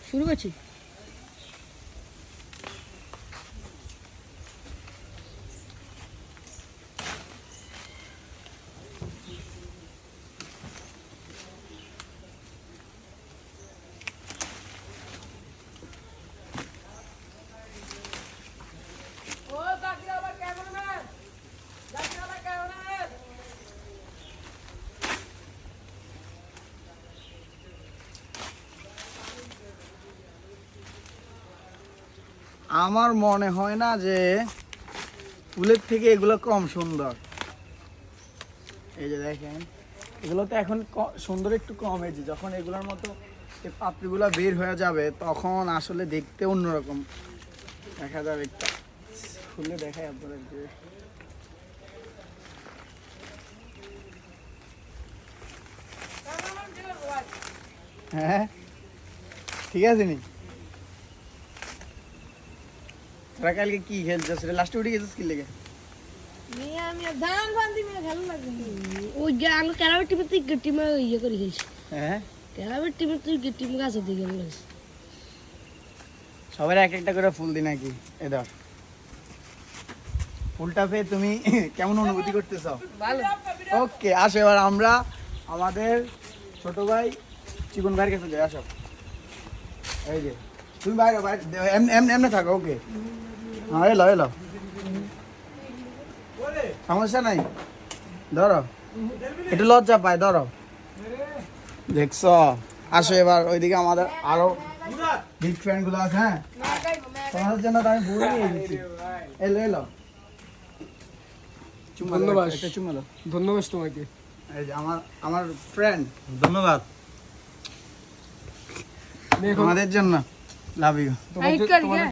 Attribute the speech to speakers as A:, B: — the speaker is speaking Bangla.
A: শুরু করছি।
B: আমার মনে হয় না যে ফুলের থেকে এগুলো কম সুন্দর। এই যে দেখেন, এগুলো তো এখন সুন্দর একটু কম হয়েছে। যখন এগুলোর মতো এই পাপড়িগুলো বের হয়ে যাবে তখন আসলে দেখতে অন্যরকম দেখা যাবে। একটা ফুলে দেখাই আপনাদের যে হ্যাঁ ঠিক আছে নি। তোরা কালকে কি খেলছিস? লাস্টে উঠে গেছিস কি লেগে?
A: আমি ধান বান্ধি মেয়ে ভালো লাগে। ওই যে আঙ্গ ক্যারাবের টিমে তুই টিমে ইয়ে করে খেলছিস।
B: হ্যাঁ
A: ক্যারাবের টিমে তুই টিম গাছে দিয়ে গেছিস।
B: সবার এক একটা করে ফুল দি নাকি? এ ধর ফুলটা পেয়ে তুমি কেমন অনুভূতি করতেছ?
A: ভালো।
B: ওকে, আসো এবার আমরা আমাদের ছোট ভাই চিকন ভাইয়ের কাছে যাই। আসো, এই যে তুমি বাইরে এমনি থাকো। ওকে, হ্যাঁ এলো এলো, সমস্যা নাই। ধরো, একটু লজ্জা পায়, ধরো। দেখছ? আসো এবার ওইদিকে আমাদের আরো বিগ ফ্রেন্ড গুলো আছে। হ্যাঁ, তোমাদের জন্য তো আমি বই নিয়ে দিচ্ছি। এলো এলো,
C: ধন্যবাদ।
B: একটা চুমা দাও।
C: ধন্যবাদ তোমাকে।
B: এই যে আমার ফ্রেন্ড, ধন্যবাদ আমাদের জন্য। Love you.
A: হাইট কর।